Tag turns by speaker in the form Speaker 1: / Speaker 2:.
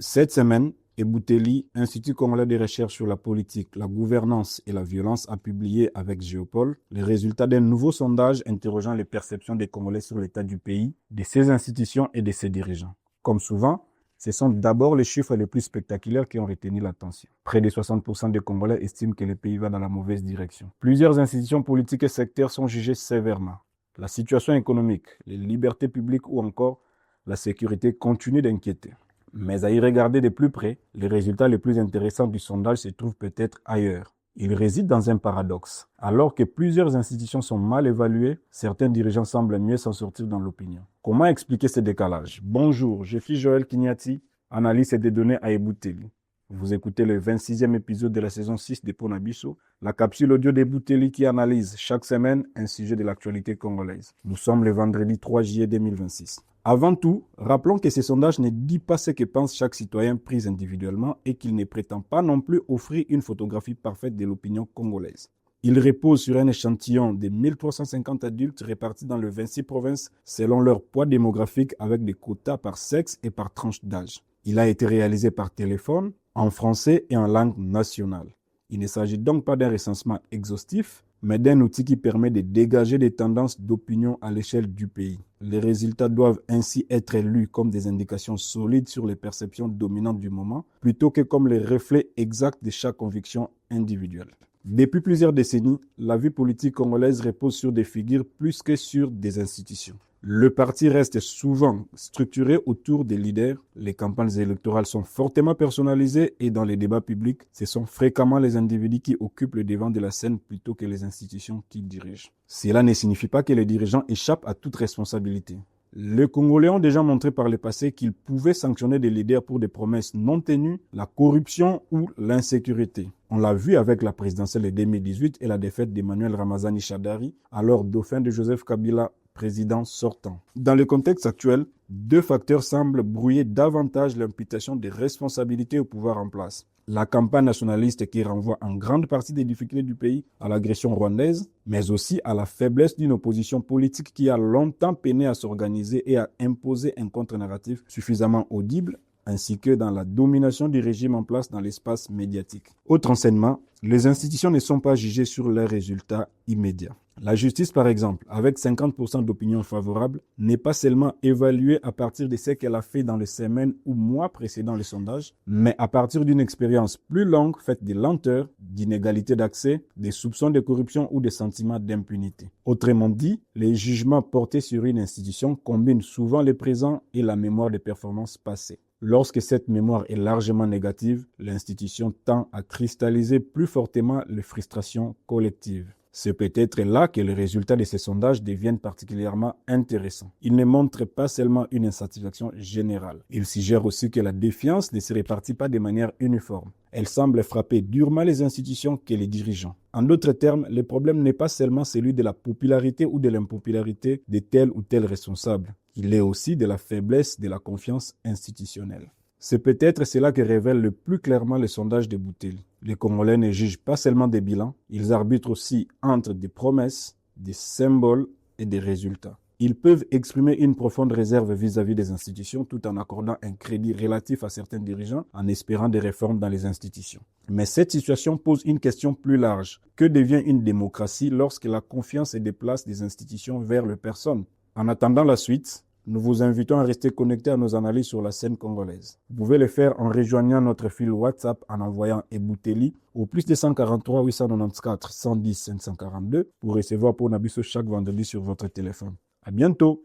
Speaker 1: Cette semaine, Ebouteli, Institut congolais de recherche sur la politique, la gouvernance et la violence, a publié avec Géopol les résultats d'un nouveau sondage interrogeant les perceptions des Congolais sur l'état du pays, de ses institutions et de ses dirigeants. Comme souvent, ce sont d'abord les chiffres les plus spectaculaires qui ont retenu l'attention. Près de 60% des Congolais estiment que le pays va dans la mauvaise direction. Plusieurs institutions politiques et sectaires sont jugées sévèrement. La situation économique, les libertés publiques ou encore la sécurité continuent d'inquiéter. Mais à y regarder de plus près, les résultats les plus intéressants du sondage se trouvent peut-être ailleurs. Il réside dans un paradoxe. Alors que plusieurs institutions sont mal évaluées, certains dirigeants semblent mieux s'en sortir dans l'opinion. Comment expliquer ce décalage? Bonjour, je suis Joël Kinyati, analyste des données à Ebouteli. Vous écoutez le 26e épisode de la saison 6 de Ponabiso, la capsule audio d'Ebouteli qui analyse chaque semaine un sujet de l'actualité congolaise. Nous sommes le vendredi 3 juillet 2026. Avant tout, rappelons que ce sondage ne dit pas ce que pense chaque citoyen pris individuellement et qu'il ne prétend pas non plus offrir une photographie parfaite de l'opinion congolaise. Il repose sur un échantillon de 1350 adultes répartis dans les 26 provinces selon leur poids démographique avec des quotas par sexe et par tranche d'âge. Il a été réalisé par téléphone, en français et en langue nationale. Il ne s'agit donc pas d'un recensement exhaustif, mais d'un outil qui permet de dégager des tendances d'opinion à l'échelle du pays. Les résultats doivent ainsi être lus comme des indications solides sur les perceptions dominantes du moment, plutôt que comme les reflets exacts de chaque conviction individuelle. Depuis plusieurs décennies, la vie politique congolaise repose sur des figures plus que sur des institutions. Le parti reste souvent structuré autour des leaders, les campagnes électorales sont fortement personnalisées et dans les débats publics, ce sont fréquemment les individus qui occupent le devant de la scène plutôt que les institutions qui dirigent. Cela ne signifie pas que les dirigeants échappent à toute responsabilité. Les Congolais ont déjà montré par le passé qu'ils pouvaient sanctionner des leaders pour des promesses non tenues, la corruption ou l'insécurité. On l'a vu avec la présidentielle de 2018 et la défaite d'Emmanuel Ramazani Shadari, alors dauphin de Joseph Kabila, président sortant. Dans le contexte actuel, deux facteurs semblent brouiller davantage l'imputation des responsabilités au pouvoir en place. La campagne nationaliste qui renvoie en grande partie des difficultés du pays à l'agression rwandaise, mais aussi à la faiblesse d'une opposition politique qui a longtemps peiné à s'organiser et à imposer un contre-narratif suffisamment audible, ainsi que dans la domination du régime en place dans l'espace médiatique. Autre enseignement, les institutions ne sont pas jugées sur leurs résultats immédiats. La justice, par exemple, avec 50% d'opinions favorables, n'est pas seulement évaluée à partir de ce qu'elle a fait dans les semaines ou mois précédant le sondage, mais à partir d'une expérience plus longue faite de lenteur, d'inégalité d'accès, des soupçons de corruption ou des sentiments d'impunité. Autrement dit, les jugements portés sur une institution combinent souvent le présent et la mémoire des performances passées. Lorsque cette mémoire est largement négative, l'institution tend à cristalliser plus fortement les frustrations collectives. C'est peut-être là que les résultats de ces sondages deviennent particulièrement intéressants. Ils ne montrent pas seulement une insatisfaction générale. Ils suggèrent aussi que la défiance ne se répartit pas de manière uniforme. Elle semble frapper durement les institutions que les dirigeants. En d'autres termes, le problème n'est pas seulement celui de la popularité ou de l'impopularité de tel ou tel responsable. Il est aussi de la faiblesse de la confiance institutionnelle. C'est peut-être cela que révèle le plus clairement le sondage de Bouteli. Les Congolais ne jugent pas seulement des bilans, ils arbitrent aussi entre des promesses, des symboles et des résultats. Ils peuvent exprimer une profonde réserve vis-à-vis des institutions tout en accordant un crédit relatif à certains dirigeants en espérant des réformes dans les institutions. Mais cette situation pose une question plus large. Que devient une démocratie lorsque la confiance se déplace des institutions vers les personnes? En attendant la suite, nous vous invitons à rester connectés à nos analyses sur la scène congolaise. Vous pouvez le faire en rejoignant notre fil WhatsApp en envoyant Ebouteli au plus 243 894 110 542 pour recevoir Ponabiso chaque vendredi sur votre téléphone. À bientôt!